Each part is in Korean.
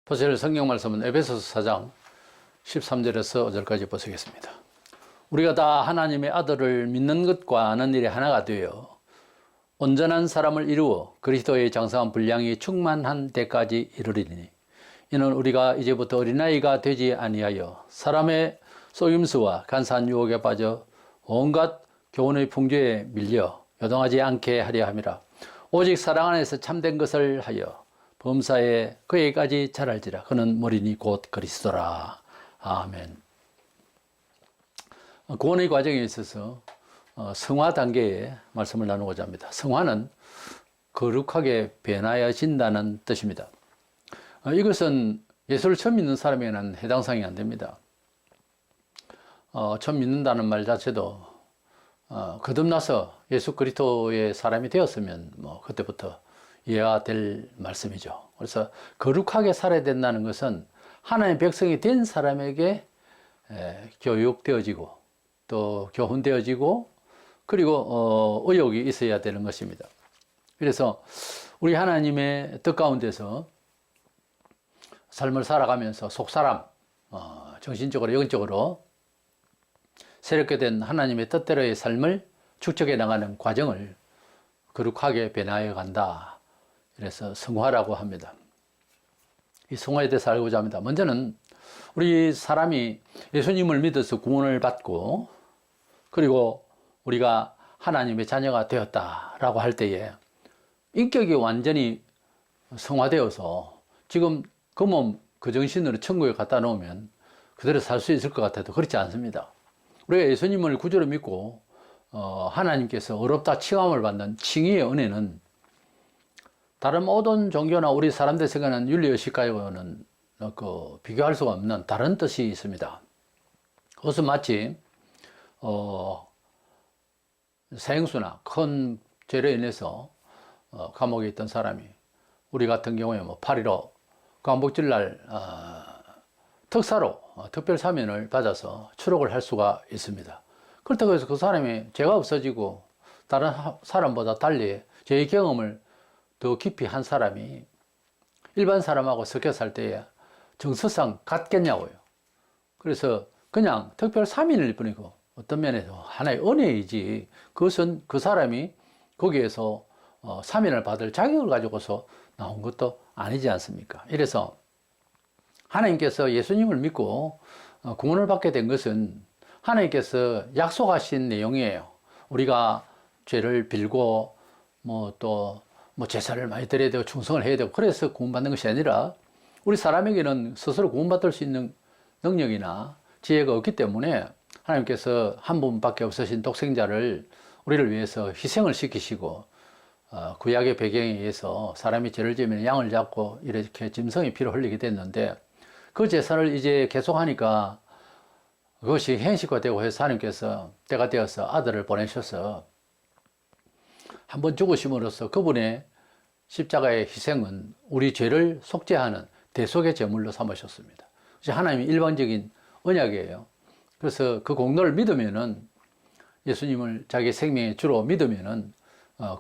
보실 성경 말씀은 에베소서 4장 13절에서 5절까지 보시겠습니다. 우리가 다 하나님의 아들을 믿는 것과 아는 일에 하나가 되어 온전한 사람을 이루어 그리스도의 장성한 분량이 충만한 데까지 이르리니 이는 우리가 이제부터 어린아이가 되지 아니하여 사람의 속임수와 간사한 유혹에 빠져 온갖 교훈의 풍조에 밀려 요동하지 않게 하려 함이라. 오직 사랑 안에서 참된 것을 하여 범사에 그에까지 자랄지라. 그는 머리니 곧 그리스도라. 아멘. 구원의 과정에 있어서 성화 단계의 말씀을 나누고자 합니다. 성화는 거룩하게 변화해진다는 뜻입니다. 이것은 예수를 처음 믿는 사람에게는 해당 사항이 안 됩니다. 처음 믿는다는 말 자체도 거듭나서 예수 그리스도의 사람이 되었으면 그때부터 이해가 될 말씀이죠. 그래서 거룩하게 살아야 된다는 것은 하나님의 백성이 된 사람에게 교육되어지고 또 교훈되어지고 그리고 의욕이 있어야 되는 것입니다. 그래서 우리 하나님의 뜻 가운데서 삶을 살아가면서 속사람, 정신적으로 영적으로 새롭게 된 하나님의 뜻대로의 삶을 축적해 나가는 과정을 거룩하게 변화해 간다. 그래서 성화라고 합니다. 이 성화에 대해서 알고자 합니다. 먼저는 우리 사람이 예수님을 믿어서 구원을 받고 그리고 우리가 하나님의 자녀가 되었다라고 할 때에 인격이 완전히 성화되어서 지금 그 몸, 그 정신으로 천국에 갖다 놓으면 그대로 살 수 있을 것 같아도 그렇지 않습니다. 우리가 예수님을 구주로 믿고 하나님께서 어렵다 칭함을 받는 칭의의 은혜는 다른 모든 종교나 우리 사람들 생각하는 윤리의식과는 비교할 수가 없는 다른 뜻이 있습니다. 그것은 마치 사형수나 큰 죄로 인해서 감옥에 있던 사람이 우리 같은 경우에 8.15 광복절날 특사로 특별 사면을 받아서 추록을 할 수가 있습니다. 그렇다고 해서 그 사람이 죄가 없어지고 다른 사람보다 달리 죄의 경험을 더 깊이 한 사람이 일반 사람하고 섞여 살 때에 정서상 같겠냐고요. 그래서 그냥 특별 사면일 뿐이고 어떤 면에서 하나의 은혜이지 그것은 그 사람이 거기에서 사면을 받을 자격을 가지고서 나온 것도 아니지 않습니까? 이래서 하나님께서 예수님을 믿고 구원을 받게 된 것은 하나님께서 약속하신 내용이에요. 우리가 죄를 빌고 제사를 많이 드려야 되고 충성을 해야 되고 그래서 구원받는 것이 아니라 우리 사람에게는 스스로 구원받을 수 있는 능력이나 지혜가 없기 때문에 하나님께서 한 분밖에 없으신 독생자를 우리를 위해서 희생을 시키시고 구약의 배경에 의해서 사람이 죄를 지으면 양을 잡고 이렇게 짐승의 피를 흘리게 됐는데 그 제사를 이제 계속하니까 그것이 현실화되고 해서 하나님께서 때가 되어서 아들을 보내셔서 한번 죽으심으로써 그분의 십자가의 희생은 우리 죄를 속죄하는 대속의 제물로 삼으셨습니다. 하나님의 일반적인 언약이에요. 그래서 그 공로를 믿으면은 예수님을 자기 생명의 주로 믿으면은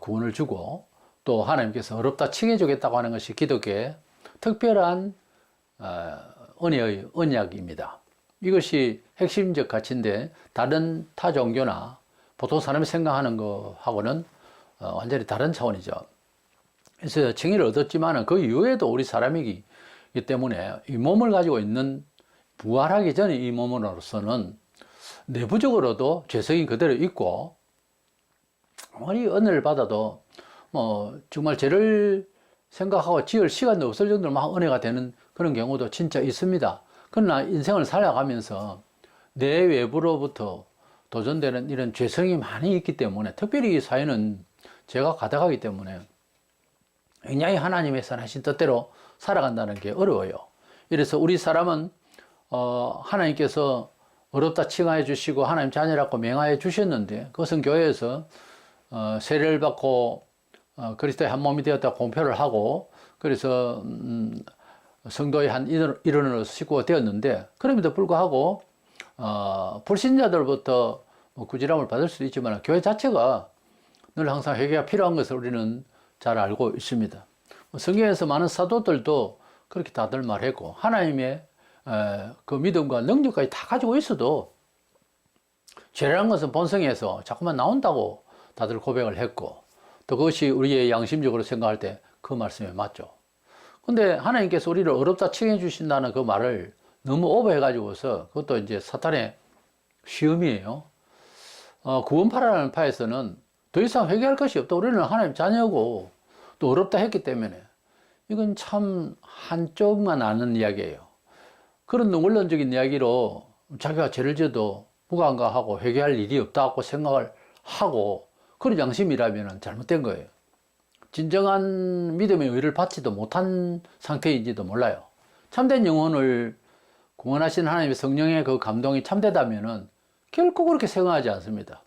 구원을 주고 또 하나님께서 어렵다 칭해 주겠다고 하는 것이 기독교의 특별한 은혜의 언약입니다. 이것이 핵심적 가치인데 다른 타 종교나 보통 사람이 생각하는 것하고는 완전히 다른 차원이죠. 그래서 칭의를 얻었지만 그 이후에도 우리 사람이기 때문에 이 몸을 가지고 있는 부활하기 전에 이 몸으로서는 내부적으로도 죄성이 그대로 있고 아무리 은혜를 받아도 정말 죄를 생각하고 지을 시간도 없을 정도로 막 은혜가 되는 그런 경우도 진짜 있습니다. 그러나 인생을 살아가면서 내 외부로부터 도전되는 이런 죄성이 많이 있기 때문에 특별히 이 사회는 죄가 가득하기 때문에 굉장히 하나님의 선하신 뜻대로 살아간다는 게 어려워요. 이래서 우리 사람은 하나님께서 어렵다 칭하해 주시고 하나님 자녀라고 명하해 주셨는데 그것은 교회에서 세례를 받고 그리스도의 한 몸이 되었다 공표를 하고 그래서 성도의 한 일원으로서 식구가 되었는데 그럼에도 불구하고 불신자들부터 구지람을 받을 수도 있지만 교회 자체가 늘 항상 회개가 필요한 것을 우리는 잘 알고 있습니다. 성경에서 많은 사도들도 그렇게 다들 말했고, 하나님의 그 믿음과 능력까지 다 가지고 있어도 죄라는 것은 본성에서 자꾸만 나온다고 다들 고백을 했고, 또 그것이 우리의 양심적으로 생각할 때 그 말씀이 맞죠. 근데 하나님께서 우리를 어렵다 칭해 주신다는 그 말을 너무 오버해가지고서, 그것도 이제 사탄의 시험이에요. 구원파라는 파에서는 더 이상 회개할 것이 없다. 우리는 하나님 자녀고 또 어렵다 했기 때문에, 이건 참 한쪽만 아는 이야기예요. 그런 원론적인 이야기로 자기가 죄를 지어도 무감각하고 회개할 일이 없다고 생각을 하고 그런 양심이라면 잘못된 거예요. 진정한 믿음의 의를 받지도 못한 상태인지도 몰라요. 참된 영혼을 구원하신 하나님의 성령의 그 감동이 참되다면은 결코 그렇게 생각하지 않습니다.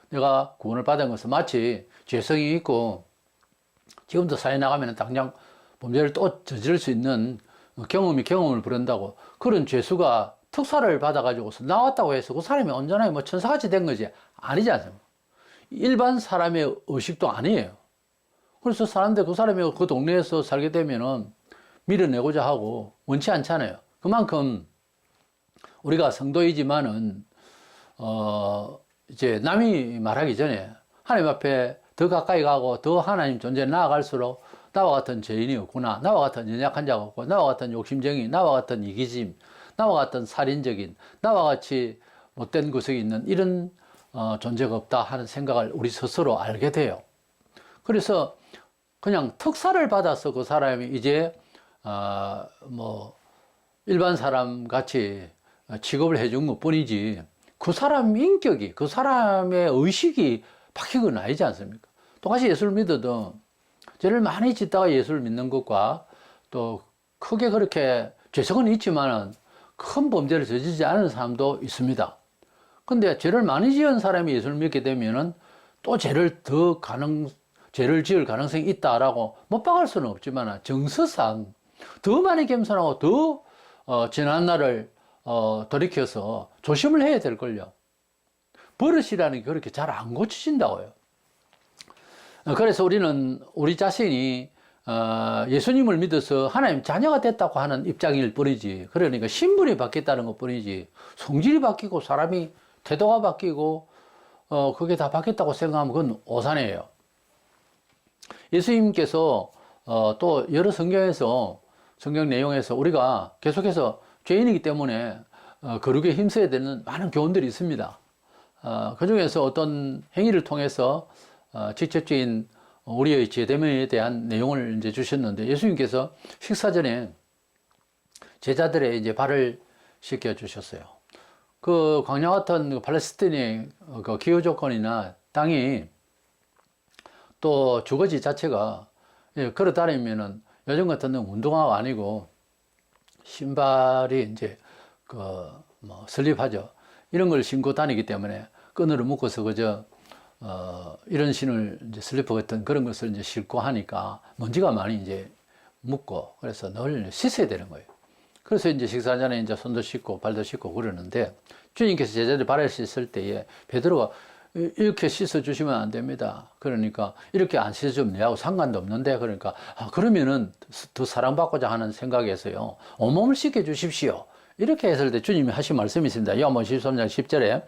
내가 구원을 받은 것은 마치 죄성이 있고 지금도 사회 나가면 당장 범죄를 또 저지를 수 있는 경험이 경험을 부른다고, 그런 죄수가 특사를 받아가지고서 나왔다고 해서 그 사람이 온전하게 뭐 천사같이 된 거지 아니지 않습니까? 일반 사람의 의식도 아니에요. 그래서 사람들 그 사람이 그 동네에서 살게 되면은 밀어내고자 하고 원치 않잖아요. 그만큼 우리가 성도이지만은 이제 남이 말하기 전에 하나님 앞에 더 가까이 가고 더 하나님 존재에 나아갈수록 나와 같은 죄인이 없구나, 나와 같은 연약한 자가 없고, 나와 같은 욕심쟁이, 나와 같은 이기심, 나와 같은 살인적인, 나와 같이 못된 구석이 있는 이런 존재가 없다 하는 생각을 우리 스스로 알게 돼요. 그래서 그냥 특사를 받아서 그 사람이 이제 뭐 일반 사람 같이 취급을 해준 것 뿐이지, 그 사람 인격이, 그 사람의 의식이 바뀐 건 아니지 않습니까? 똑같이 예수를 믿어도 죄를 많이 짓다가 예수를 믿는 것과 또 크게 그렇게 죄성은 있지만은 큰 범죄를 저지르지 않은 사람도 있습니다. 근데 죄를 많이 지은 사람이 예수를 믿게 되면은 또 죄를 지을 가능성이 있다라고 못 박을 수는 없지만 정서상 더 많이 겸손하고 더 지난 날을 돌이켜서 조심을 해야 될걸요. 버릇이라는 게 그렇게 잘 안 고쳐진다고요. 그래서 우리는 우리 자신이 예수님을 믿어서 하나님 자녀가 됐다고 하는 입장일 뿐이지, 그러니까 신분이 바뀌었다는 것 뿐이지, 성질이 바뀌고 사람이 태도가 바뀌고 그게 다 바뀌었다고 생각하면 그건 오산이에요. 예수님께서 또 여러 성경 내용에서 우리가 계속해서 죄인이기 때문에 거룩에 힘써야 되는 많은 교훈들이 있습니다. 그 중에서 어떤 행위를 통해서 직접적인 우리의 제대면에 대한 내용을 이제 주셨는데, 예수님께서 식사 전에 제자들의 이제 발을 씻겨 주셨어요. 그 광야 같은 팔레스틴의 그 기후 조건이나 땅이 또 주거지 자체가 걸어 다니면은 요즘 같은 데 운동화가 아니고 신발이 이제 뭐 슬립하죠. 이런 걸 신고 다니기 때문에 끈으로 묶어서 그저 이런 신을 이제 슬리퍼 같은 그런 것을 이제 신고 하니까 먼지가 많이 이제 묻고, 그래서 늘 씻어야 되는 거예요. 그래서 이제 식사 전에 이제 손도 씻고 발도 씻고 그러는데, 주님께서 제자들 발을 씻을 때에 베드로가 이렇게 씻어 주시면 안 됩니다. 그러니까 이렇게 안 씻어주면 내하고 상관도 없는데, 그러니까 그러면은 더 사랑받고자 하는 생각에서요, 온몸을 씻겨 주십시오. 이렇게 했을 때 주님이 하신 말씀이 있습니다. 요한복음 13장 10절에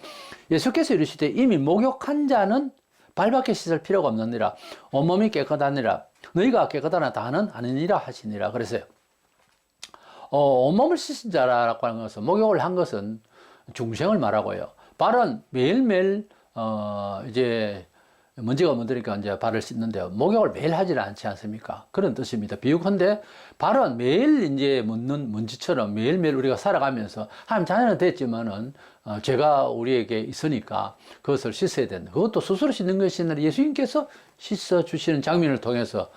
예수께서 이르시되 이미 목욕한 자는 발밖에 씻을 필요가 없느니라, 온몸이 깨끗하니라, 너희가 깨끗하나 다는 아니니라 하시니라. 그랬어요. 온몸을 씻은 자라고 하는 것은, 목욕을 한 것은 중생을 말하고요. 발은 매일매일 이제 먼지가 묻으니까 이제 발을 씻는데요. 목욕을 매일 하지는 않지 않습니까? 그런 뜻입니다. 비유컨대 발은 매일 이제 묻는 먼지처럼 매일매일 우리가 살아가면서 하나님 자녀는 됐지만은 죄가 우리에게 있으니까 그것을 씻어야 된다. 그것도 스스로 씻는 것이 아니라 예수님께서 씻어 주시는 장면을 통해서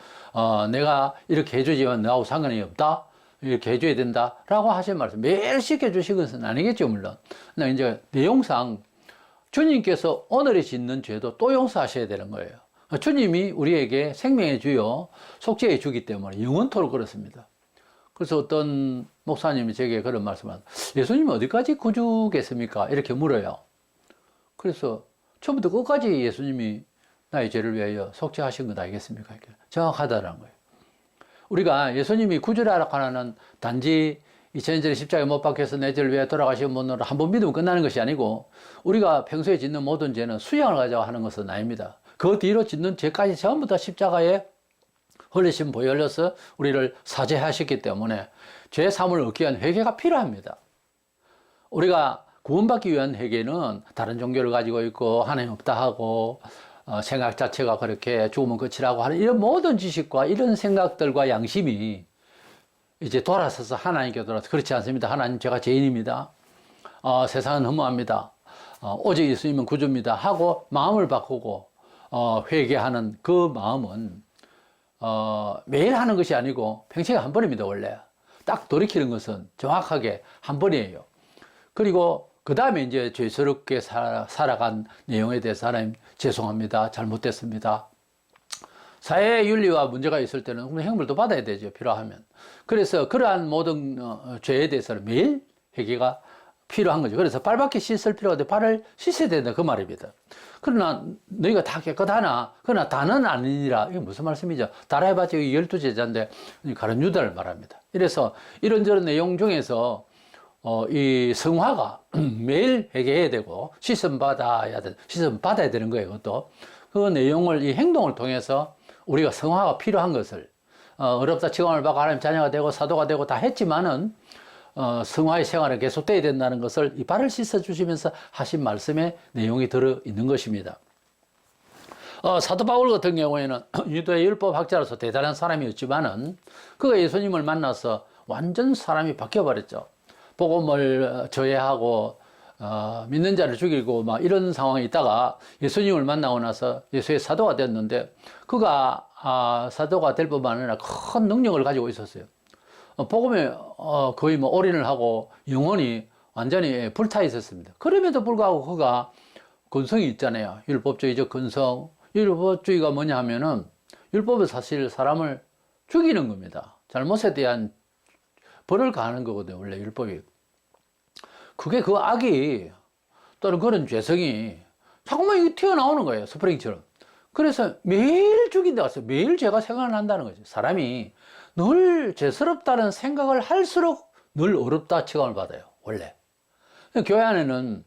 내가 이렇게 해주지만 너하고 상관이 없다, 이렇게 해줘야 된다라고 하신 말씀. 매일 씻겨 주신 것은 아니겠죠, 물론. 근데 이제 내용상 주님께서 오늘에 짓는 죄도 또 용서하셔야 되는 거예요. 주님이 우리에게 생명의 주요 속죄의 주기 때문에 영원토록 그렇습니다. 그래서 어떤 목사님이 제게 그런 말씀을 하세요. 예수님이 어디까지 구주겠습니까? 이렇게 물어요. 그래서 처음부터 끝까지 예수님이 나의 죄를 위하여 속죄하신 것 아니겠습니까? 정확하다는 거예요. 우리가 예수님이 구주라고 하는 단지 2000년 전에 십자가에 못 박혀서 내 죄를 위해 돌아가신 분으로 한 번 믿으면 끝나는 것이 아니고 우리가 평소에 짓는 모든 죄는 수양을 가져와 하는 것은 아닙니다. 그 뒤로 짓는 죄까지 전부 다 십자가에 흘리신 보혈 흘려서 우리를 사죄하셨기 때문에 죄 사함을 얻기 위한 회개가 필요합니다. 우리가 구원받기 위한 회개는 다른 종교를 가지고 있고 하나님 없다 하고 생각 자체가 그렇게 죽으면 끝이라고 하는 이런 모든 지식과 이런 생각들과 양심이 이제 돌아서서 하나님께 돌아서 그렇지 않습니다. 하나님 제가 죄인입니다. 세상은 허무합니다. 오직 예수님은 구주입니다. 하고 마음을 바꾸고 회개하는 그 마음은 매일 하는 것이 아니고 평생에 한 번입니다. 원래 딱 돌이키는 것은 정확하게 한 번이에요. 그리고 그 다음에 이제 죄스럽게 살아간 내용에 대해서 하나님 죄송합니다. 잘못됐습니다. 사회 윤리와 문제가 있을 때는 형벌도 받아야 되죠. 필요하면. 그래서 그러한 모든 죄에 대해서는 매일 회개가 필요한 거죠. 그래서 발밖에 씻을 필요가 없는데 발을 씻어야 된다 그 말입니다. 그러나 너희가 다 깨끗하나 그러나 다는 아니니라. 이게 무슨 말씀이죠? 다라 해봤자 12제자인데 가룟 유다를 말합니다. 이래서 이런저런 내용 중에서 이 성화가 매일 회개해야 되고 씻음 받아야 되는 거예요. 그것도 그 내용을 이 행동을 통해서 우리가 성화가 필요한 것을 어렵다 직함을 받고 하나님 자녀가 되고 사도가 되고 다 했지만은 성화의 생활은 계속돼야 된다는 것을 이 발을 씻어 주시면서 하신 말씀의 내용이 들어 있는 것입니다. 사도 바울 같은 경우에는 유대의 율법 학자로서 대단한 사람이었지만은 그가 예수님을 만나서 완전 사람이 바뀌어 버렸죠. 복음을 저해하고 믿는 자를 죽이고 막 이런 상황에 있다가 예수님을 만나고 나서 예수의 사도가 됐는데 그가 사도가 될 뿐만 아니라 큰 능력을 가지고 있었어요. 복음에 거의 뭐 올인을 하고 영혼이 완전히 불타 있었습니다. 그럼에도 불구하고 그가 근성이 있잖아요. 율법주의적 근성. 율법주의가 뭐냐 하면은 율법은 사실 사람을 죽이는 겁니다. 잘못에 대한 벌을 가하는 거거든요. 원래 율법이. 그게 그 악이 또는 그런 죄성이 자꾸만 이게 튀어나오는 거예요. 스프링처럼. 그래서 매일 죽인다고 했어요. 매일 죄가 생각난다는 거죠. 사람이 늘 죄스럽다는 생각을 할수록 늘 어렵다 취감을 받아요. 원래. 교회 안에는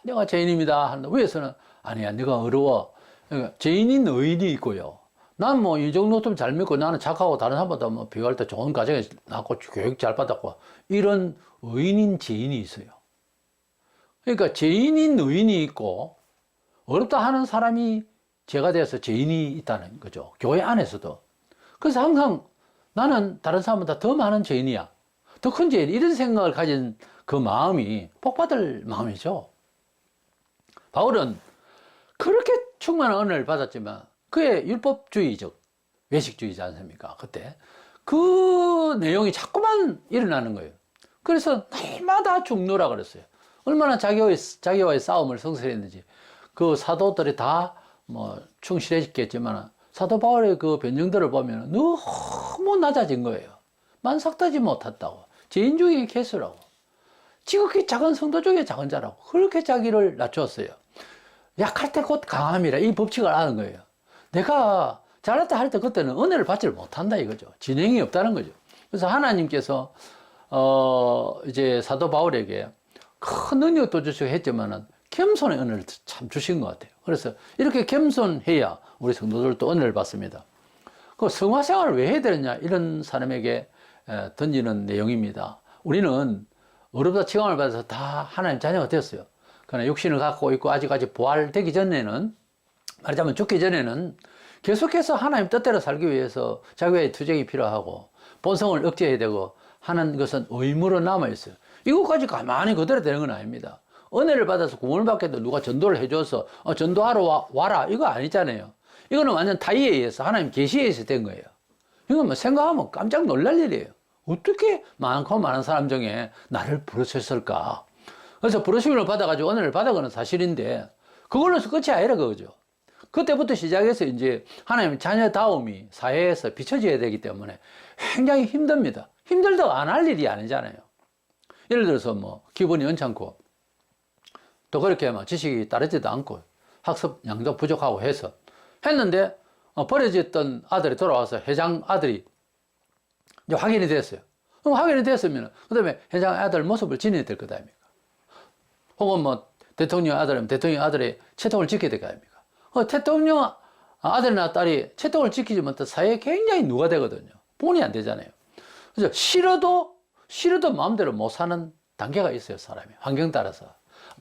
내가 죄인입니다 한다. 위에서는 아니야 네가 어려워. 그러니까 죄인인 의인이 있고요. 난 뭐 이 정도 좀 잘 믿고 나는 착하고 다른 사람보다 뭐 비교할 때 좋은 가정에 낳고 교육 잘 받았고 이런 의인인 죄인이 있어요. 그러니까 죄인인 의인이 있고 어렵다 하는 사람이 죄가 되어서 죄인이 있다는 거죠. 교회 안에서도. 그래서 항상 나는 다른 사람보다 더 많은 죄인이야. 더 큰 죄인. 이런 생각을 가진 그 마음이 복받을 마음이죠. 바울은 그렇게 충만한 은혜를 받았지만 그의 율법주의적 외식주의지 않습니까? 그때 그 내용이 자꾸만 일어나는 거예요. 그래서 날마다 죽노라 그랬어요. 얼마나 자기와의 싸움을 성실했는지 그 사도들이 다 뭐 충실했겠지만 사도 바울의 그 변증들을 보면 너무 낮아진 거예요. 만삭하지 못했다고. 죄인 중에 개수라고. 지극히 작은 성도 중에 작은 자라고. 그렇게 자기를 낮췄어요. 약할 때 곧 강함이라 이 법칙을 아는 거예요. 내가 잘났다 할 때 그때는 은혜를 받지를 못한다 이거죠. 진행이 없다는 거죠. 그래서 하나님께서 이제 사도 바울에게 큰 능력도 주시고 했지만은 겸손의 은혜를 참 주신 것 같아요. 그래서 이렇게 겸손해야 우리 성도들도 은혜를 받습니다. 그 성화 생활을 왜 해야 되느냐 이런 사람에게 던지는 내용입니다. 우리는 어렵다 칭함을 받아서 다 하나님 자녀가 됐어요. 그러나 육신을 갖고 있고 아직까지 부활되기 전에는 말하자면 죽기 전에는 계속해서 하나님 뜻대로 살기 위해서 자기의 투쟁이 필요하고 본성을 억제해야 되고 하는 것은 의무로 남아있어요. 이것까지 가만히 그대로 되는 건 아닙니다. 은혜를 받아서 구원을 받겠다 누가 전도를 해줘서 전도하러 와라 이거 아니잖아요. 이거는 완전 타의에 의해서 하나님 계시에 의해서 된 거예요. 이건 뭐 생각하면 깜짝 놀랄 일이에요. 어떻게 많고 많은 사람 중에 나를 부르셨을까? 그래서 부르심을 받아가지고 은혜를 받아가는 사실인데 그걸로서 끝이 아니라 그거죠. 그때부터 시작해서 이제 하나님 자녀다움이 사회에서 비춰져야 되기 때문에 굉장히 힘듭니다. 힘들다고 안 할 일이 아니잖아요. 예를 들어서 뭐 기분이 언짢고 또 그렇게 막 지식이 따르지도 않고 학습 양도 부족하고 해서 했는데 버려졌던 아들이 돌아와서 회장 아들이 이제 확인이 됐어요. 그럼 확인이 됐으면 그 다음에 회장 아들 모습을 지내야 될 것 아닙니까? 혹은 뭐 대통령 아들이면 대통령 아들의 채통을 지켜야 될 거 아닙니까? 대통령 아들이나 딸이 채통을 지키지 못해 사회에 굉장히 누가 되거든요. 본이 안 되잖아요. 그래서 싫어도 마음대로 못 사는 단계가 있어요, 사람이. 환경 따라서.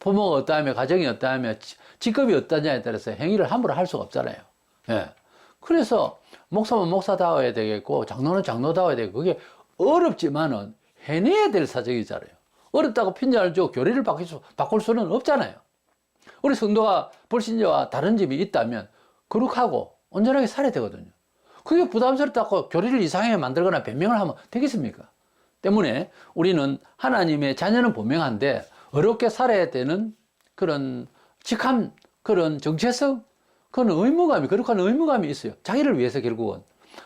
부모가 어떠하며, 가정이 어떠하며, 직급이 어떠냐에 따라서 행위를 함부로 할 수가 없잖아요. 예. 그래서 목사면 목사다워야 되겠고, 장로는 장로다워야 되고, 그게 어렵지만은 해내야 될 사정이잖아요. 어렵다고 핀잔을 주고 교리를 바꿀 수는 없잖아요. 우리 성도가 불신자와 다른 집이 있다면 거룩하고 온전하게 살아야 되거든요. 그게 부담스럽다고 교리를 이상하게 만들거나 변명을 하면 되겠습니까? 때문에 우리는 하나님의 자녀는 분명한데 어렵게 살아야 되는 그런 직함, 그런 정체성, 그런 의무감이, 거룩한 의무감이 있어요. 자기를 위해서 결국은.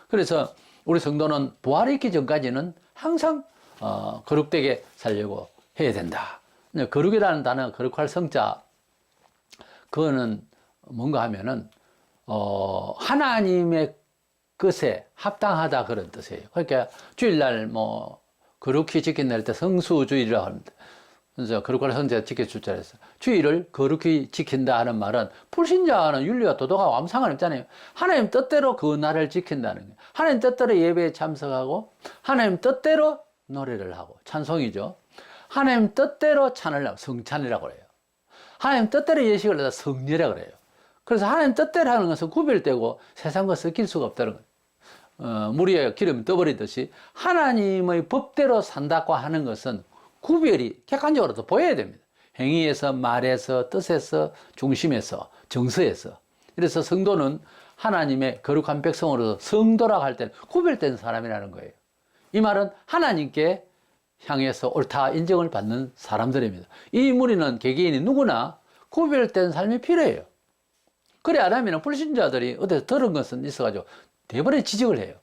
그래서 우리 성도는 부활이 있기 전까지는 항상 거룩되게 살려고 해야 된다. 거룩이라는 단어, 거룩할 성자, 그거는 뭔가 하면은 하나님의 것에 합당하다 그런 뜻이에요. 그러니까 주일날 뭐 거룩히 지킨다 할 때 성수주일이라고 합니다. 그래서 거룩할 성자 지켜줄 줄 알았어요. 주일을 거룩히 지킨다 하는 말은 불신자는 윤리와 도덕하고 아무 상관없잖아요. 하나님 뜻대로 그 날을 지킨다는 거예요. 하나님 뜻대로 예배에 참석하고 하나님 뜻대로 노래를 하고 찬송이죠. 하나님 뜻대로 찬을 하고 성찬이라고 그래요. 하나님 뜻대로 예식을 해서 성례라고 그래요. 그래서 하나님 뜻대로 하는 것은 구별되고 세상과 섞일 수가 없다는 거예요. 무리에 기름 떠버리듯이 하나님의 법대로 산다고 하는 것은 구별이 객관적으로도 보여야 됩니다. 행위에서, 말에서, 뜻에서, 중심에서, 정서에서. 그래서 성도는 하나님의 거룩한 백성으로서 성도라고 할 때는 구별된 사람이라는 거예요. 이 말은 하나님께 향해서 옳다 인정을 받는 사람들입니다. 이 무리는 개개인이 누구나 구별된 삶이 필요해요. 그래 안 하면 불신자들이 어디서 들은 것은 있어가지고 대번에 지적을 해요.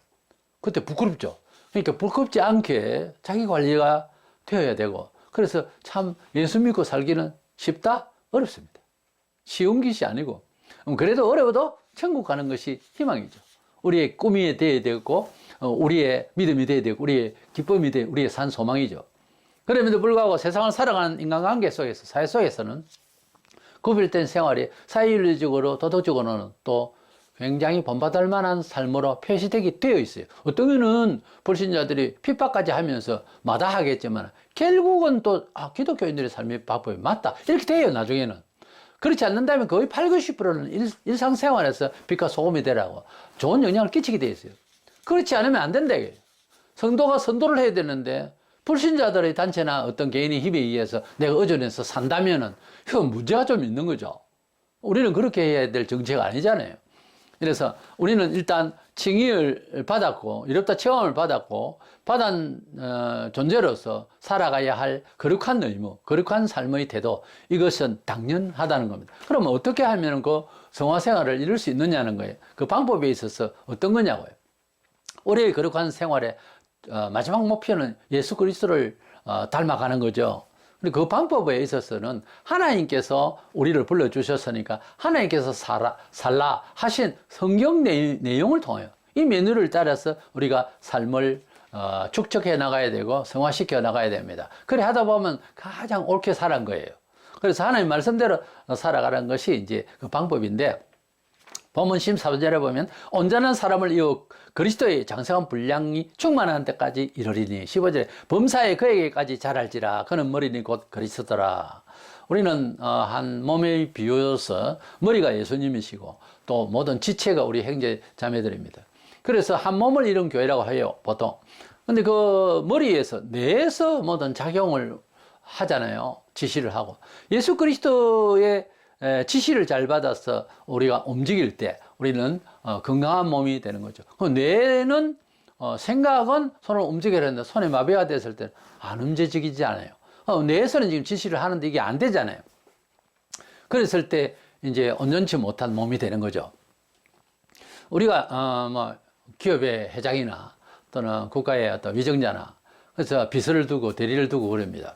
그때 부끄럽죠. 그러니까 부끄럽지 않게 자기 관리가 되어야 되고, 그래서 참 예수 믿고 살기는 쉽다? 어렵습니다. 쉬운 것이 아니고, 그래도 어려워도 천국 가는 것이 희망이죠. 우리의 꿈이 되어야 되고, 우리의 믿음이 되어야 되고, 우리의 기쁨이 되어야 우리의 산 소망이죠. 그럼에도 불구하고 세상을 살아가는 인간관계 속에서, 사회 속에서는 구별된 생활이 사회윤리적으로 도덕적으로는 또 굉장히 본받을 만한 삶으로 표시되게 되어 있어요. 어떤 경우는 불신자들이 핍박까지 하면서 마다하겠지만 결국은 또 기독교인들의 삶의 방법이 맞다 이렇게 돼요. 나중에는. 그렇지 않는다면 거의 80, 90%는 일상생활에서 빛과 소금이 되라고 좋은 영향을 끼치게 돼 있어요. 그렇지 않으면 안 된다 이거예요. 성도가 선도를 해야 되는데 불신자들의 단체나 어떤 개인의 힘에 의해서 내가 의존해서 산다면은 이건 문제가 좀 있는 거죠. 우리는 그렇게 해야 될 정체가 아니잖아요. 그래서 우리는 일단 칭의를 받았고 이롭다 체험을 받았고 받은 존재로서 살아가야 할 거룩한 의무, 거룩한 삶의 태도, 이것은 당연하다는 겁니다. 그러면 어떻게 하면 그 성화생활을 이룰 수 있느냐는 거예요. 그 방법에 있어서 어떤 거냐고요. 우리의 거룩한 생활의 마지막 목표는 예수 그리스도를 닮아가는 거죠. 그 방법에 있어서는 하나님께서 우리를 불러주셨으니까 하나님께서 살라 하신 성경 내용을 통하여 이 메뉴를 따라서 우리가 삶을 축적해 나가야 되고 성화시켜 나가야 됩니다. 그래 하다 보면 가장 옳게 살아간 거예요. 그래서 하나님 말씀대로 살아가는 것이 이제 그 방법인데, 본문 14절에 보면 온전한 사람을 이어 그리스도의 장성한 분량이 충만한 데까지 이르리니, 15절에 범사에 그에게까지 자랄지라 그는 머리니 곧 그리스도라. 우리는 한 몸의 비유여서 머리가 예수님이시고 또 모든 지체가 우리 형제 자매들입니다. 그래서 한 몸을 이룬 교회라고 해요, 보통. 근데 그 머리에서 뇌에서 모든 작용을 하잖아요. 지시를 하고 예수 그리스도의 지시를 잘 받아서 우리가 움직일 때 우리는 건강한 몸이 되는 거죠. 뇌는 생각은 손을 움직여야 하는데 손에 마비가 됐을 때 안 움직이지 않아요. 뇌에서는 지금 지시를 하는데 이게 안 되잖아요. 그랬을 때 이제 온전치 못한 몸이 되는 거죠. 우리가 뭐 기업의 회장이나 또는 국가의 어떤 위정자나 그래서 비서를 두고 대리를 두고 그럽니다.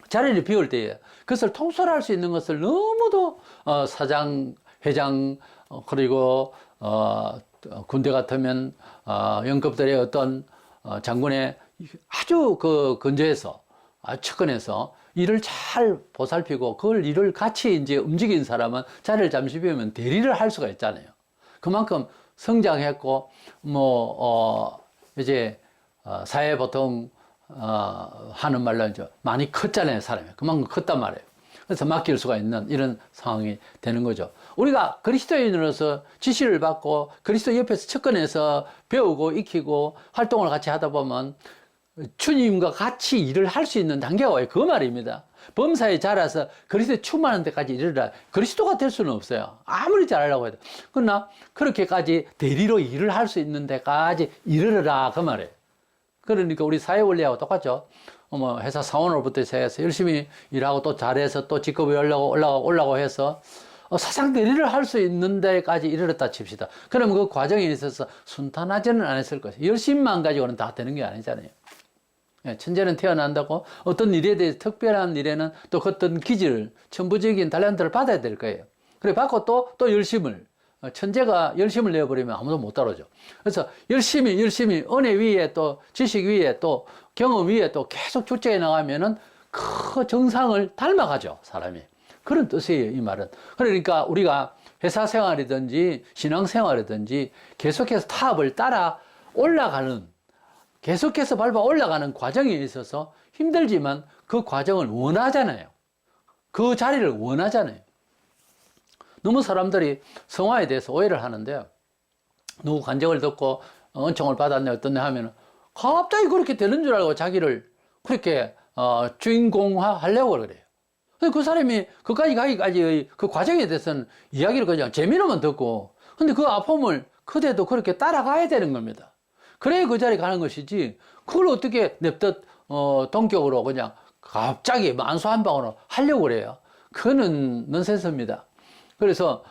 자리를 비울 때 그것을 통솔할 수 있는 것을 너무도 사장, 회장 그리고 군대 같으면 영급들의 어떤 장군의 아주 그 근처에서 측근에서 일을 잘 보살피고 그걸 일을 같이 이제 움직인 사람은 자리를 잠시 비우면 대리를 할 수가 있잖아요. 그만큼 성장했고 이제 사회 보통 하는 말로 이제 많이 컸잖아요, 사람이. 그만큼 컸단 말이에요. 그래서 맡길 수가 있는 이런 상황이 되는 거죠. 우리가 그리스도인으로서 지시를 받고 그리스도 옆에서 측근에서 배우고 익히고 활동을 같이 하다 보면 주님과 같이 일을 할 수 있는 단계가 와요. 그 말입니다. 범사에 자라서 그리스도에 충만한 데까지 이르라. 그리스도가 될 수는 없어요. 아무리 잘하려고 해도. 그러나 그렇게까지 대리로 일을 할 수 있는 데까지 이르르라 그 말이에요. 그러니까 우리 사회 원리하고 똑같죠. 회사 사원으로부터 시작해서 열심히 일하고 또 잘해서 또 직급이 올라가고 해서 사상 대리를 할 수 있는 데까지 이르렀다 칩시다. 그러면 그 과정에 있어서 순탄하지는 않았을 것이에요. 열심만 가지고는 다 되는 게 아니잖아요. 천재는 태어난다고 어떤 일에 대해서 특별한 일에는 또 어떤 기질, 천부적인 탤런트를 받아야 될 거예요. 그래 받고 또 열심을 천재가 열심을 내어버리면 아무도 못 따라오죠. 그래서 열심히 은혜 위에 또 지식 위에 또 경험 위에 또 계속 축적해 나가면은 그 정상을 닮아가죠, 사람이. 그런 뜻이에요, 이 말은. 그러니까 우리가 회사 생활이든지 신앙 생활이든지 계속해서 타업을 따라 올라가는, 계속해서 밟아 올라가는 과정에 있어서 힘들지만 그 과정을 원하잖아요. 그 자리를 원하잖아요. 너무 사람들이 성화에 대해서 오해를 하는데요. 누구 간증을 듣고 은총을 받았네 어떻네 하면은 갑자기 그렇게 되는 줄 알고 자기를 그렇게 주인공화 하려고 그래요. 그 사람이 그까지 가기까지의 그 과정에 대해서는 이야기를 그냥 재미로만 듣고, 근데 그 아픔을 그대도 그렇게 따라가야 되는 겁니다. 그래야 그 자리에 가는 것이지, 그걸 어떻게 냅듯 동격으로 그냥 갑자기 만수 한 방으로 하려고 그래요. 그거는 넌센스입니다. 그래서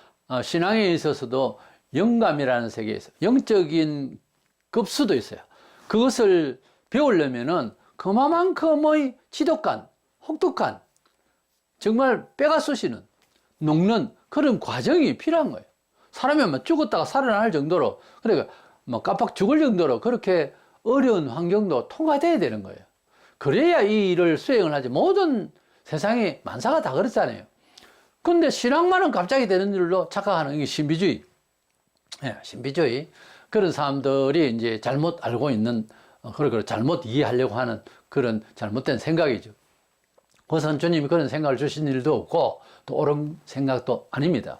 신앙에 있어서도 영감이라는 세계에 있어요. 영적인 급수도 있어요. 그것을 배우려면은 그만큼의 지독한, 혹독한, 정말 뼈가 쑤시는, 녹는 그런 과정이 필요한 거예요. 사람이 막 죽었다가 살아날 정도로, 그러니까 뭐 깜빡 죽을 정도로 그렇게 어려운 환경도 통과돼야 되는 거예요. 그래야 이 일을 수행을 하지. 모든 세상에 만사가 다 그렇잖아요. 근데 신앙만은 갑자기 되는 일로 착각하는 게 신비주의. 신비주의. 그런 사람들이 이제 잘못 알고 있는, 그걸 잘못 이해하려고 하는 그런 잘못된 생각이죠. 그것은 주님이 그런 생각을 주신 일도 없고, 또 옳은 생각도 아닙니다.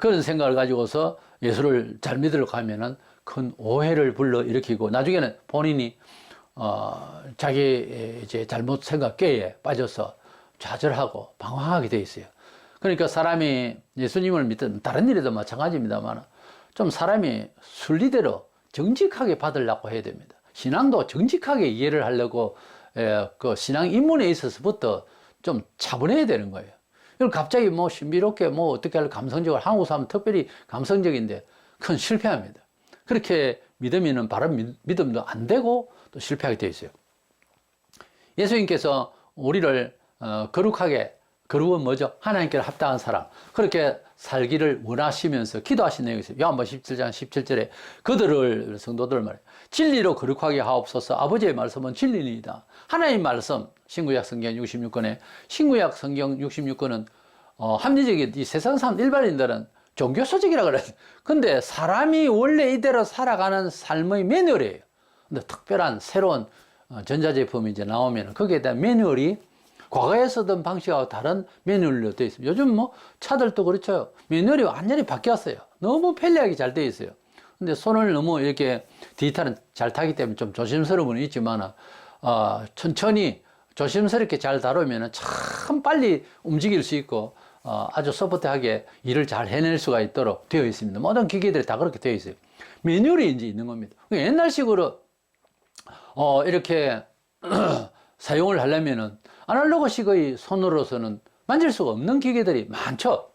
그런 생각을 가지고서 예수를 잘 믿으려고 하면은 큰 오해를 불러일으키고, 나중에는 본인이, 자기 이제 잘못 생각계에 빠져서 좌절하고 방황하게 돼 있어요. 그러니까 사람이 예수님을 믿든 다른 일에도 마찬가지입니다만 좀 사람이 순리대로 정직하게 받으려고 해야 됩니다. 신앙도 정직하게 이해를 하려고 그 신앙 입문에 있어서부터 좀 차분해야 되는 거예요. 이걸 갑자기 뭐 신비롭게 뭐 어떻게 할 감성적으로, 한국 사람 특별히 감성적인데 그건 실패합니다. 그렇게 믿으면 바른 믿음도 안 되고 또 실패하게 되어 있어요. 예수님께서 우리를 거룩하게, 거룩은 뭐죠? 하나님께로 합당한 사람, 그렇게 살기를 원하시면서 기도하신 내용이 있어요. 요한복음 17장 17절에 그들을, 성도들을 말해요. 진리로 거룩하게 하옵소서. 아버지의 말씀은 진리입니다. 하나님 말씀, 신구약 성경 66권에, 신구약 성경 66권은 합리적인 이 세상 사람 일반인들은 종교소직이라 그래요. 근데 사람이 원래 이대로 살아가는 삶의 매뉴얼이에요. 근데 특별한 새로운 전자제품이 이제 나오면 거기에 대한 매뉴얼이 과거에 쓰던 방식하고 다른 매뉴얼로 되어 있습니다. 요즘 뭐 차들도 그렇죠. 매뉴얼이 완전히 바뀌었어요. 너무 편리하게 잘 되어 있어요. 근데 손을 너무 이렇게 디지털은 잘 타기 때문에 좀 조심스러운 건 있지만, 천천히 조심스럽게 잘 다루면 참 빨리 움직일 수 있고, 아주 소프트하게 일을 잘 해낼 수가 있도록 되어 있습니다. 모든 기계들이 다 그렇게 되어 있어요. 매뉴얼이 이제 있는 겁니다. 옛날식으로, 이렇게 사용을 하려면은 아날로그식의 손으로서는 만질 수가 없는 기계들이 많죠.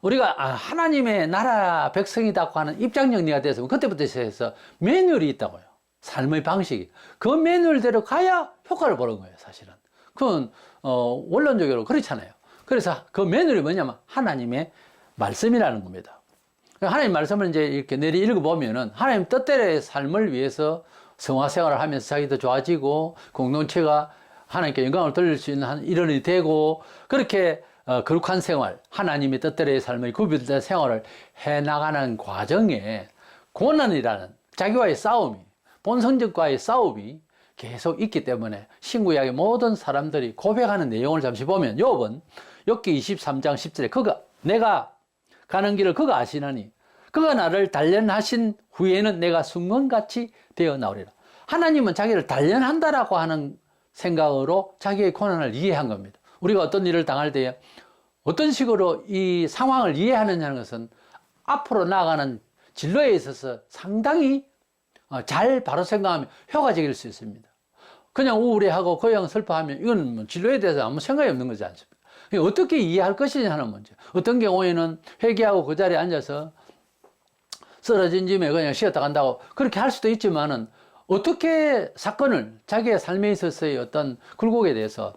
우리가 하나님의 나라 백성이라고 하는 입장 정리가 돼서 그때부터 시작해서 매뉴얼이 있다고요. 삶의 방식이. 그 매뉴얼대로 가야 효과를 보는 거예요, 사실은. 그건 원론적으로 그렇잖아요. 그래서 그 매뉴얼이 뭐냐면 하나님의 말씀이라는 겁니다. 하나님 말씀을 이제 이렇게 내리 읽어보면은 하나님 뜻대로의 삶을 위해서 성화 생활을 하면서 자기도 좋아지고 공동체가 하나님께 영광을 돌릴 수 있는 일원이 되고 그렇게 거룩한 생활, 하나님의 뜻대로의 삶의 구별된 생활을 해나가는 과정에 고난이라는 자기와의 싸움이, 본성적과의 싸움이 계속 있기 때문에 신구약의 모든 사람들이 고백하는 내용을 잠시 보면 욥은 욥기 23장 10절에 그가 내가 가는 길을 그가 아시나니 그가 나를 단련하신 후에는 내가 순금같이 되어 나오리라. 하나님은 자기를 단련한다라고 하는 생각으로 자기의 고난을 이해한 겁니다. 우리가 어떤 일을 당할 때 어떤 식으로 이 상황을 이해하느냐는 것은 앞으로 나아가는 진로에 있어서 상당히 잘 바로 생각하면 효과적일 수 있습니다. 그냥 우울해하고 그냥 슬퍼하면 이건 뭐 진로에 대해서 아무 생각이 없는 거지 않습니까? 어떻게 이해할 것이냐 하는 문제. 어떤 경우에는 회개하고 그 자리에 앉아서 쓰러진 짐에 그냥 쉬었다 간다고 그렇게 할 수도 있지만은 어떻게 사건을 자기의 삶에 있어서의 어떤 굴곡에 대해서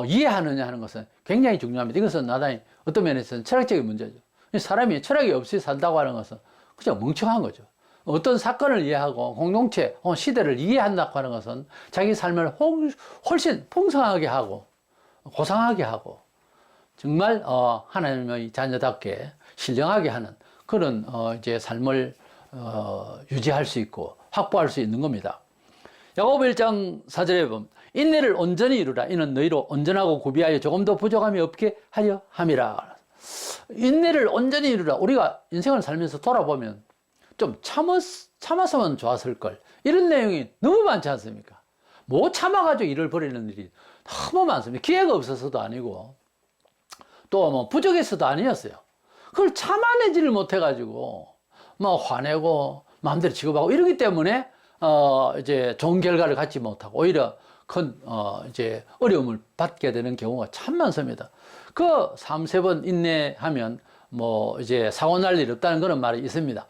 이해하느냐 하는 것은 굉장히 중요합니다. 이것은 나중에 어떤 면에서는 철학적인 문제죠. 사람이 철학이 없이 산다고 하는 것은 그냥 멍청한 거죠. 어떤 사건을 이해하고 공동체, 시대를 이해한다고 하는 것은 자기 삶을 훨씬 풍성하게 하고 고상하게 하고 정말 하나님의 자녀답게 신령하게 하는 그런 이제 삶을 유지할 수 있고 확보할 수 있는 겁니다. 야고보 1장 4절에 보면 인내를 온전히 이루라. 이는 너희로 온전하고 구비하여 조금도 부족함이 없게 하려 함이라. 인내를 온전히 이루라. 우리가 인생을 살면서 돌아보면 좀 참았으면 좋았을 걸. 이런 내용이 너무 많지 않습니까? 못 참아가지고 일을 벌이는 일이 너무 많습니다. 기회가 없어서도 아니고 또 뭐 부족해서도 아니었어요. 그걸 참아내지를 못해가지고 뭐 화내고 마음대로 취급하고 이러기 때문에 이제 좋은 결과를 갖지 못하고 오히려 큰 이제 어려움을 받게 되는 경우가 참 많습니다. 그 3-4번 인내하면 뭐 이제 사고 날 일 없다는 그런 말이 있습니다.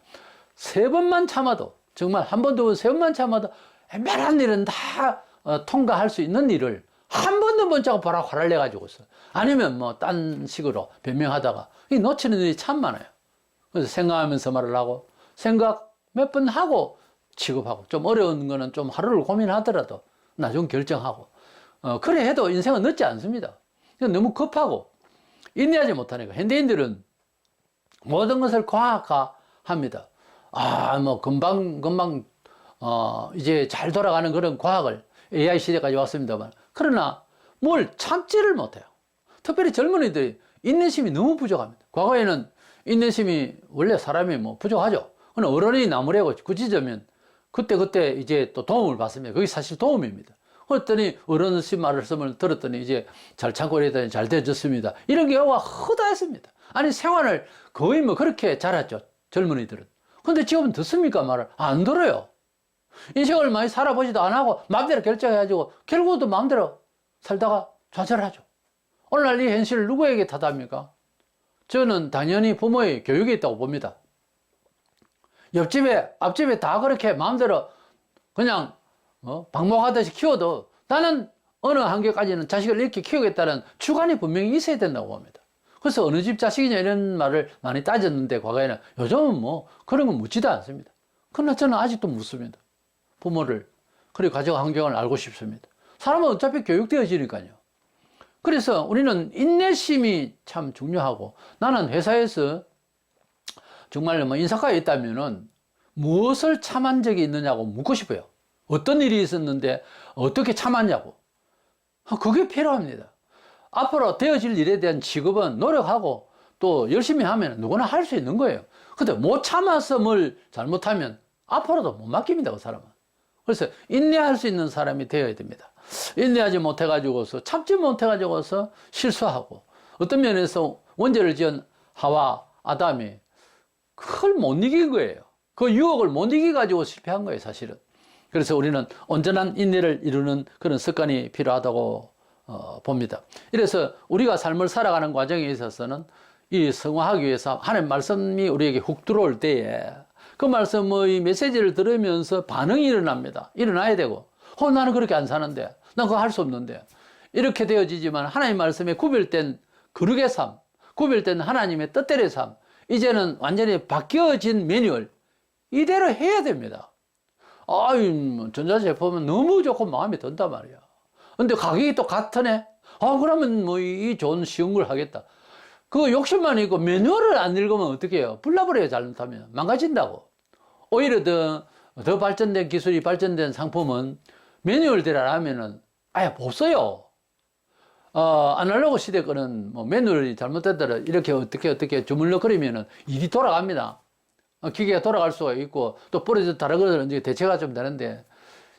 3번만 참아도 정말 한 번, 두 번, 3번만 참아도 웬만한 일은 다 통과할 수 있는 일을 한 번도 못 자고 바로 화를 내가지고서 아니면 뭐 딴 식으로 변명하다가 이 놓치는 일이 참 많아요. 그래서 생각하면서 말을 하고 생각 몇 번 하고 취급하고 좀 어려운 거는 좀 하루를 고민하더라도 나중 결정하고 그래 해도 인생은 늦지 않습니다. 너무 급하고 인내하지 못하니까 현대인들은 모든 것을 과학화합니다. 뭐 금방 이제 잘 돌아가는 그런 과학을 AI 시대까지 왔습니다만 그러나 뭘 참지를 못해요. 특별히 젊은이들이 인내심이 너무 부족합니다. 과거에는 인내심이 원래 사람이 뭐 부족하죠. 그러나 어른이 나무래고 굳이자면 그때 이제 또 도움을 받습니다. 그게 사실 도움입니다. 그랬더니 어른의 말씀을 들었더니 이제 잘 참고 이랬더니 잘 되어졌습니다. 이런 경우가 허다했습니다. 아니 생활을 거의 뭐 그렇게 잘했죠. 젊은이들은. 근데 지금은 듣습니까? 말을 안 들어요. 인생을 많이 살아보지도 안 하고 마음대로 결정해가지고 결국은 마음대로 살다가 좌절하죠. 오늘날 이 현실을 누구에게 탓합니까? 저는 당연히 부모의 교육에 있다고 봅니다. 옆집에 앞집에 다 그렇게 마음대로 그냥 방목하듯이 키워도 나는 어느 한계까지는 자식을 이렇게 키우겠다는 주관이 분명히 있어야 된다고 봅니다. 그래서 어느 집 자식이냐 이런 말을 많이 따졌는데 과거에는 요즘은 뭐 그런 건 묻지도 않습니다. 그러나 저는 아직도 묻습니다. 부모를 그리고 가정 환경을 알고 싶습니다. 사람은 어차피 교육되어지니까요. 그래서 우리는 인내심이 참 중요하고 나는 회사에서 정말 뭐 인사과에 있다면은 무엇을 참은 적이 있느냐고 묻고 싶어요. 어떤 일이 있었는데 어떻게 참았냐고. 그게 필요합니다. 앞으로 되어질 일에 대한 취급은 노력하고 또 열심히 하면 누구나 할 수 있는 거예요. 근데 못 참아서 뭘 잘못하면 앞으로도 못 맡깁니다, 그 사람은. 그래서 인내할 수 있는 사람이 되어야 됩니다. 인내하지 못해가지고서, 참지 못해가지고서 실수하고, 어떤 면에서 원죄를 지은 하와, 아담이 그걸 못 이긴 거예요. 그 유혹을 못 이겨가지고 실패한 거예요, 사실은. 그래서 우리는 온전한 인내를 이루는 그런 습관이 필요하다고 봅니다. 이래서 우리가 삶을 살아가는 과정에 있어서는 이 성화하기 위해서 하나님 말씀이 우리에게 훅 들어올 때에 그 말씀의 메시지를 들으면서 반응이 일어나야 되고, 나는 그렇게 안 사는데, 난 그거 할 수 없는데. 이렇게 되어지지만 하나님 말씀에 구별된 거룩의 삶, 구별된 하나님의 뜻대로의 삶, 이제는 완전히 바뀌어진 매뉴얼 이대로 해야 됩니다. 아유, 뭐 전자제품은 너무 좋고 마음에 든단 말이야. 근데 가격이 또 같으네? 그러면 뭐 이 좋은 쉬운 걸 하겠다. 그거 욕심만 있고 매뉴얼을 안 읽으면 어떻게 해요? 불나버려요, 잘못하면. 망가진다고. 오히려 더 발전된 기술이 발전된 상품은 매뉴얼대로 안 하면은 아예 못 써요. 아날로그 시대 거는 뭐 매뉴얼이 잘못됐더라. 이렇게 어떻게 주물럭거리면은 일이 돌아갑니다. 기계가 돌아갈 수가 있고 또 부러져 다른 거는 이제 대체가 좀 되는데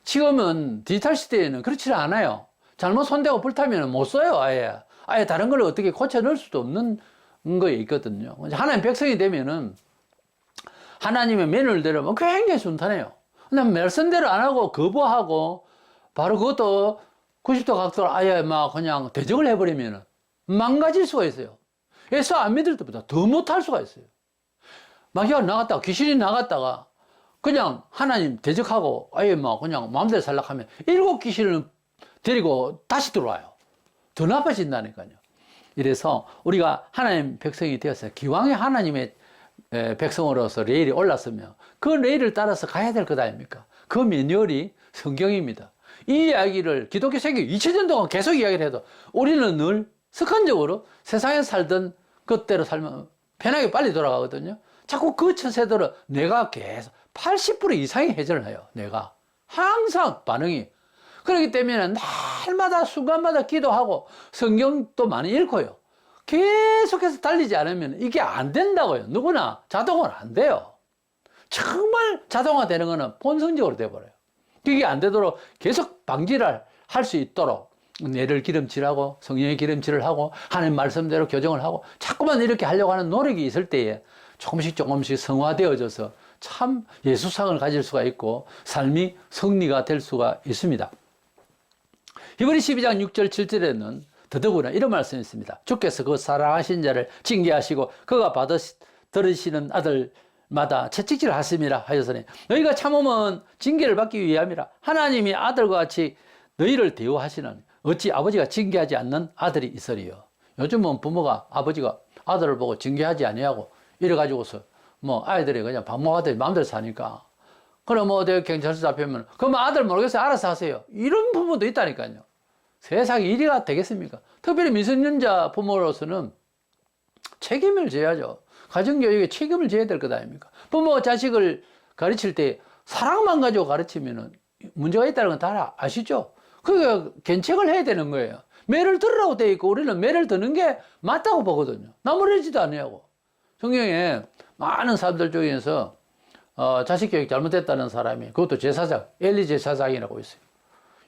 지금은 디지털 시대에는 그렇지 않아요. 잘못 손대고 불타면 못 써요, 아예. 아예 다른 걸 어떻게 고쳐 넣을 수도 없는 거에 있거든요. 하나님 백성이 되면은 하나님의 매뉴얼대로 굉장히 순탄해요. 근데 말씀대로 안 하고 거부하고 바로 그것도 90도 각도로 아예 막 그냥 대적을 해버리면은 망가질 수가 있어요. 예수 안 믿을 때보다 더 못할 수가 있어요. 마귀가 나갔다가 귀신이 나갔다가 그냥 하나님 대적하고 아예 막 그냥 마음대로 살려고 하면 7 귀신을 데리고 다시 들어와요. 더 나빠진다니까요. 이래서 우리가 하나님 백성이 되어서 기왕에 하나님의 백성으로서 레일이 올랐으면 그 레일을 따라서 가야 될 것 아닙니까? 그 매뉴얼이 성경입니다. 이 이야기를 기독교 세계 2000년 동안 계속 이야기를 해도 우리는 늘 습관적으로 세상에 살던 그때로 살면 편하게 빨리 돌아가거든요. 자꾸 그 처세대로 내가 계속 80% 이상의 회전을 해요. 내가 항상 반응이. 그렇기 때문에 날마다 순간마다 기도하고 성경도 많이 읽고요. 계속해서 달리지 않으면 이게 안 된다고요. 누구나 자동은 안 돼요. 정말 자동화되는 거는 본성적으로 돼버려요. 그게 안 되도록 계속 방지를 할 수 있도록 뇌를 기름칠하고 성령의 기름칠을 하고 하나님 말씀대로 교정을 하고 자꾸만 이렇게 하려고 하는 노력이 있을 때에 조금씩 성화되어져서 참 예수상을 가질 수가 있고 삶이 승리가 될 수가 있습니다. 히브리 12장 6절 7절에는 더더구나 이런 말씀이 있습니다. 주께서 그 사랑하신 자를 징계하시고 그가 들으시는 아들마다 채찍질 하심이라 하셨으니 너희가 참으면 징계를 받기 위함이라. 하나님이 아들과 같이 너희를 대우하시는 어찌 아버지가 징계하지 않는 아들이 있으리요. 요즘은 부모가 아버지가 아들을 보고 징계하지 아니하고 이래가지고서 뭐 아이들이 그냥 밥 먹어도 마음대로 사니까 그럼 뭐 어디 경찰서 잡히면 그럼 아들 모르겠어요, 알아서 하세요, 이런 부모도 있다니까요. 세상에 이리가 되겠습니까? 특별히 미성년자 부모로서는 책임을 져야죠. 가정교육에 책임을 져야 될 것 아닙니까? 부모가 자식을 가르칠 때 사랑만 가지고 가르치면 문제가 있다는 건 다 아시죠? 그게 견책을 해야 되는 거예요. 매를 들으라고 돼 있고 우리는 매를 드는 게 맞다고 보거든요. 나무라지도 아니하고. 성경에 많은 사람들 중에서 자식 교육 잘못했다는 사람이, 그것도 제사장, 엘리 제사장이라고 있어요.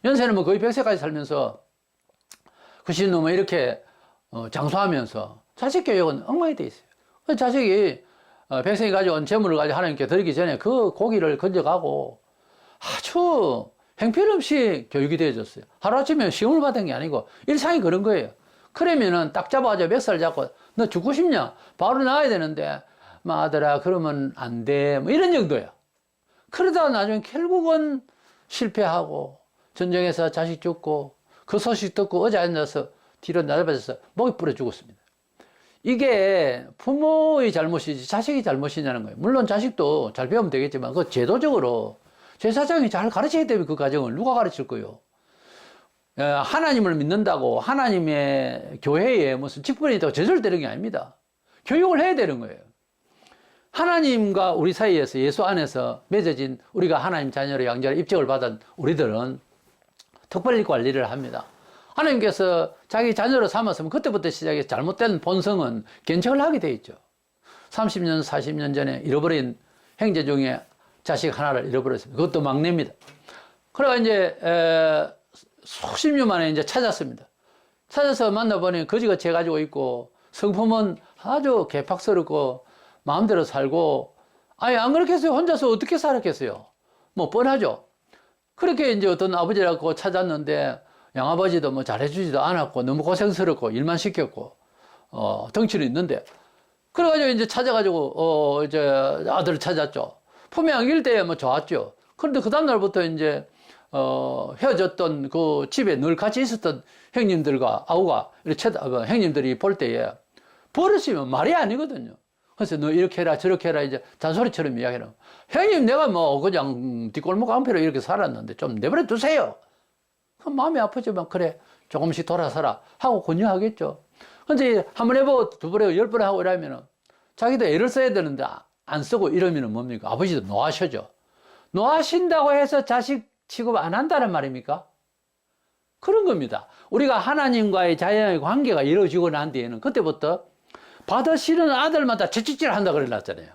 연세는 뭐 거의 100세까지 살면서 그 신놈은 이렇게 장수하면서 자식 교육은 엉망이 돼 있어요. 그 자식이 백성이 가져온 재물을 가지고 하나님께 드리기 전에 그 고기를 건져가고 아주 형편없이 교육이 되어졌어요. 하루아침에 시험을 받은 게 아니고 일상이 그런 거예요. 그러면은 딱 잡아가지고 멱살 잡고 너 죽고 싶냐? 바로 나와야 되는데 아들아 그러면 안 돼. 뭐 이런 정도야. 그러다가 나중에 결국은 실패하고 전쟁에서 자식 죽고 그 소식 듣고 의자에 앉아서 뒤로 나잡아져서 목이 부러 죽었습니다. 이게 부모의 잘못이지 자식이 잘못이냐는 거예요. 물론 자식도 잘 배우면 되겠지만 그 제도적으로 제사장이 잘 가르쳐야 되면 그 과정을 누가 가르칠 거예요? 하나님을 믿는다고 하나님의 교회에 무슨 직분이 있다고 저절되는 게 아닙니다. 교육을 해야 되는 거예요. 하나님과 우리 사이에서 예수 안에서 맺어진 우리가 하나님 자녀로 양자로 입적을 받은 우리들은 특별히 관리를 합니다. 하나님께서 자기 자녀로 삼았으면 그때부터 시작해서 잘못된 본성은 견책을 하게 돼 있죠. 30년, 40년 전에 잃어버린 형제 중에 자식 하나를 잃어버렸습니다. 그것도 막내입니다. 그래가 이제 수십 년 만에 이제 찾았습니다. 찾아서 만나보니 거지같이 해가지고 있고 성품은 아주 개팍스럽고 마음대로 살고, 아니 안 그렇겠어요? 혼자서 어떻게 살았겠어요? 뭐 뻔하죠. 그렇게 이제 어떤 아버지라고 찾았는데 양아버지도 뭐 잘해주지도 않았고 너무 고생스럽고 일만 시켰고 덩치는 있는데, 그래가지고 이제 찾아가지고 이제 아들을 찾았죠. 품에 안길 때 뭐 좋았죠. 그런데 그 다음날부터 이제 헤어졌던 그 집에 늘 같이 있었던 형님들과 아우가 이렇게 형님들이 볼 때에 버릇이면 말이 아니거든요. 그래서 너 이렇게 해라 저렇게 해라 이제 잔소리처럼 이야기하는 형님 내가 뭐 그냥 뒷골목 깡패로 이렇게 살았는데 좀 내버려 두세요. 그럼 마음이 아프지만 그래 조금씩 돌아서라 하고 권유하겠죠. 근데 한 번 해보고 두 번 해보고 10번 하고 이러면은 자기도 애를 써야 되는데 안 쓰고 이러면은 뭡니까? 아버지도 노하셔죠. 노하신다고 해서 자식 취급 안 한다는 말입니까? 그런 겁니다. 우리가 하나님과의 자연의 관계가 이루어지고 난 뒤에는 그때부터 받으시는 아들마다 채찍질 한다 그래놨잖아요.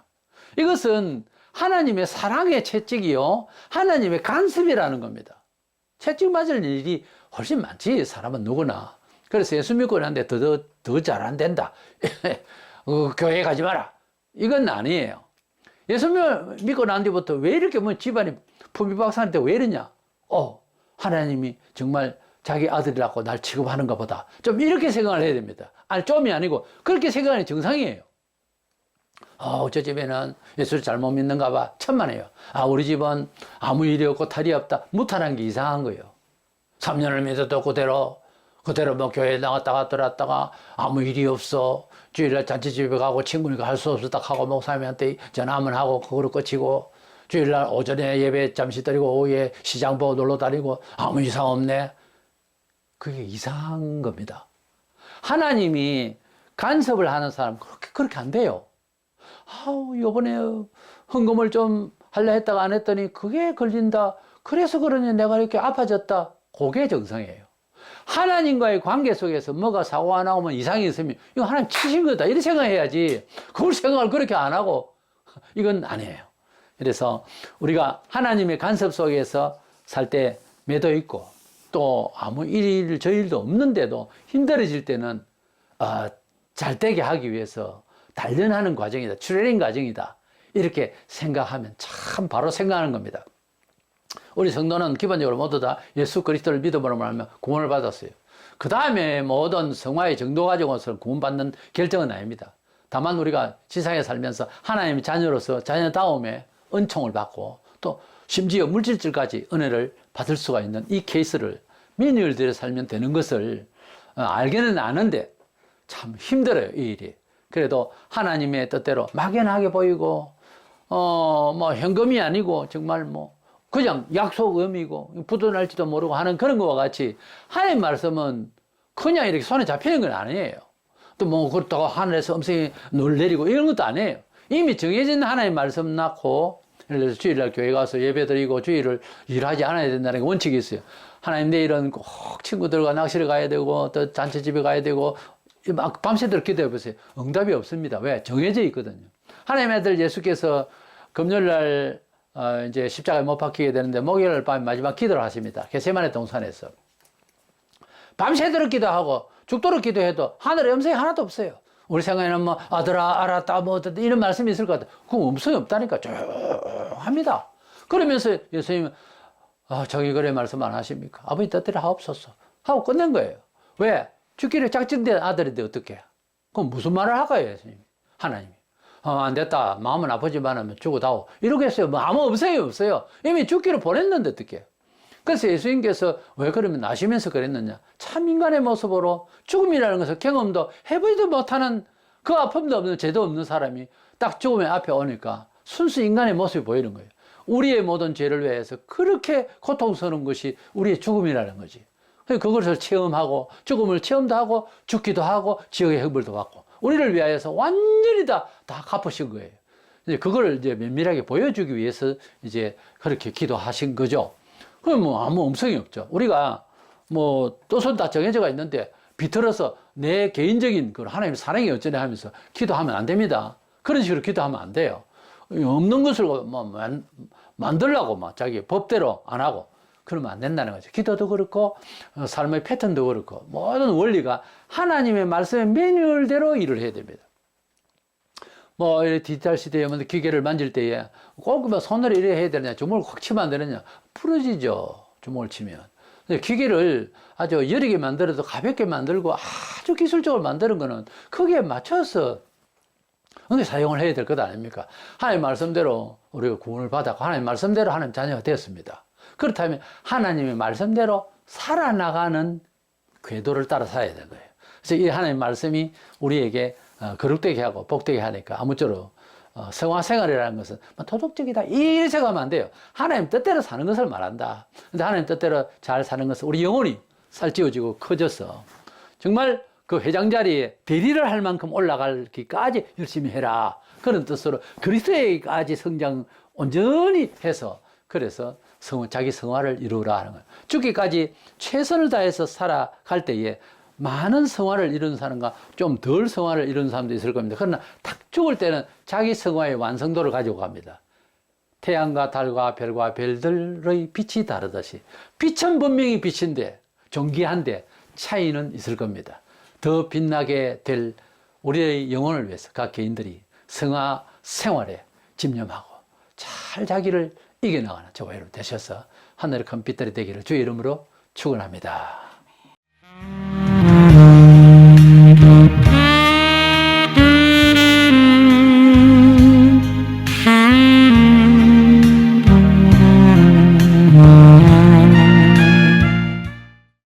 이것은 하나님의 사랑의 채찍이요. 하나님의 간섭이라는 겁니다. 채찍 맞을 일이 훨씬 많지, 사람은 누구나. 그래서 예수 믿고 나는데 더 잘 안 된다. 교회 가지 마라. 이건 아니에요. 예수 믿고 난 뒤부터 왜 이렇게 뭐 집안이 품위박산한테 왜 이러냐? 하나님이 정말 자기 아들이라고 날 취급하는가 보다. 좀 이렇게 생각을 해야 됩니다. 아니, 좀이 아니고 그렇게 생각하는 정상이에요. 저 집에는 예수를 잘못 믿는가 봐. 천만에요. 우리 집은 아무 일이 없고 탈이 없다. 무탈한 게 이상한 거예요. 3년을 믿어도 그대로 뭐 교회에 나갔다가 들어왔다가 아무 일이 없어. 주일날 잔치집에 가고 친구니까 할 수 없었다 하고 목사님한테 전화 한번 하고 그거로 끝이고 주일날 오전에 예배 잠시 드리고 오후에 시장 보고 놀러 다니고 아무 이상 없네. 그게 이상한 겁니다. 하나님이 간섭을 하는 사람 그렇게 안 돼요. 요번에 헌금을 좀 하려 했다가 안 했더니 그게 걸린다. 그래서 그러니 내가 이렇게 아파졌다. 그게 정상이에요. 하나님과의 관계 속에서 뭐가 사고가 안 나오면 이상이 있으면 이거 하나님 치신 거다. 이렇게 생각해야지. 그걸 생각을 그렇게 안 하고 이건 아니에요. 그래서 우리가 하나님의 간섭 속에서 살 때 매도 있고 또 아무 저 일도 없는데도 힘들어질 때는 잘 되게 하기 위해서 단련하는 과정이다. 트레이닝 과정이다. 이렇게 생각하면 참 바로 생각하는 겁니다. 우리 성도는 기본적으로 모두 다 예수 그리스도를 믿음으로 말하면 구원을 받았어요. 그 다음에 모든 성화의 정도 가지고서 구원받는 결정은 아닙니다. 다만 우리가 지상에 살면서 하나님의 자녀로서 자녀다움에 은총을 받고 또 심지어 물질줄까지 은혜를 받을 수가 있는 이 케이스를 민의를 들여 살면 되는 것을 알게는 아는데 참 힘들어요, 이 일이. 그래도 하나님의 뜻대로 막연하게 보이고 뭐 현금이 아니고 정말 뭐 그냥 약속 의미고 부도날지도 모르고 하는 그런 것과 같이 하나님 말씀은 그냥 이렇게 손에 잡히는 건 아니에요. 또 뭐 그렇다고 하늘에서 음성이 눈을 내리고 이런 것도 아니에요. 이미 정해진 하나님 말씀 낳고 예를 들어서 주일날 교회 가서 예배 드리고 주일을 일하지 않아야 된다는 원칙이 있어요. 하나님 내일은 꼭 친구들과 낚시를 가야 되고 또 잔치집에 가야 되고 막 밤새도록 기도해 보세요. 응답이 없습니다. 왜? 정해져 있거든요. 하나님의 아들 예수께서 금요일날 이제 십자가에 못 박히게 되는데 목요일 밤 마지막 기도를 하십니다. 겟세마네 동산에서. 밤새도록 기도하고 죽도록 기도해도 하늘에 음성이 하나도 없어요. 우리 생각에는 뭐 아들아 알았다 뭐 이런 말씀이 있을 것 같아요. 그 음성이 없다니까 조용합니다. 그러면서 예수님은 저기 그래 말씀 안 하십니까? 아버지 뜻대로 하옵소서 하고 끝낸 거예요. 왜? 죽기를 작정된 아들인데 어떻게? 그럼 무슨 말을 할까요, 예수님? 하나님이. 안 됐다. 마음은 아프지만 죽어다오. 이러겠어요. 뭐 아무 음성이 없어요. 이미 죽기를 보냈는데 어떻게? 그래서 예수님께서 왜 그러면 나시면서 그랬느냐? 참 인간의 모습으로 죽음이라는 것을 경험도 해보지도 못하는 그 아픔도 없는 죄도 없는 사람이 딱 죽음의 앞에 오니까 순수 인간의 모습이 보이는 거예요. 우리의 모든 죄를 위해서 그렇게 고통스러운 것이 우리의 죽음이라는 거지. 그것을 체험하고 죽음을 체험도 하고 죽기도 하고 지옥의 형벌도 받고 우리를 위하여서 완전히 다 갚으신 거예요. 이제 그걸 이제 면밀하게 보여주기 위해서 이제 그렇게 기도하신 거죠. 그럼 뭐 아무 음성이 없죠. 우리가 뭐 뜻은 다 정해져가 있는데 비틀어서 내 개인적인 그 하나님의 사랑이 어쩌네 하면서 기도하면 안 됩니다. 그런 식으로 기도하면 안 돼요. 없는 것을 뭐 만들려고 막 자기 법대로 안 하고 그러면 안 된다는 거죠. 기도도 그렇고 삶의 패턴도 그렇고 모든 원리가 하나님의 말씀의 매뉴얼대로 일을 해야 됩니다. 뭐 디지털 시대에 기계를 만질 때에 꼭 손으로 이래 해야 되느냐, 주먹을 꽉 치면 안 되느냐, 부러지죠. 주먹을 치면. 기계를 아주 여리게 만들어도 가볍게 만들고 아주 기술적으로 만드는 거는 거기에 맞춰서 사용을 해야 될 것 아닙니까? 하나님 말씀대로 우리가 구원을 받았고 하나님 말씀대로 하나님 자녀가 되었습니다. 그렇다면 하나님의 말씀대로 살아나가는 궤도를 따라 살아야 되는 거예요. 그래서 이 하나님의 말씀이 우리에게 거룩되게 하고 복되게 하니까 아무쪼록 성화 생활이라는 것은 도덕적이다 이렇게 생각하면 안 돼요. 하나님 뜻대로 사는 것을 말한다. 근데 하나님 뜻대로 잘 사는 것은 우리 영혼이 살찌워지고 커져서 정말 그 회장 자리에 대리를 할 만큼 올라가기까지 열심히 해라. 그런 뜻으로 그리스도에게까지 성장 온전히 해서 그래서 자기 성화를 이루라 하는 거예요. 죽기까지 최선을 다해서 살아갈 때에 많은 성화를 이루는 사람과 좀 덜 성화를 이루는 사람도 있을 겁니다. 그러나 딱 죽을 때는 자기 성화의 완성도를 가지고 갑니다. 태양과 달과 별과 별들의 빛이 다르듯이 빛은 분명히 빛인데 존귀한데 차이는 있을 겁니다. 더 빛나게 될 우리의 영혼을 위해서 각 개인들이 성화 생활에 집념하고 잘 자기를 이겨나가는 저와 여러분 되셔서 하늘의 큰 빛들이 되기를 주의 이름으로 축원합니다.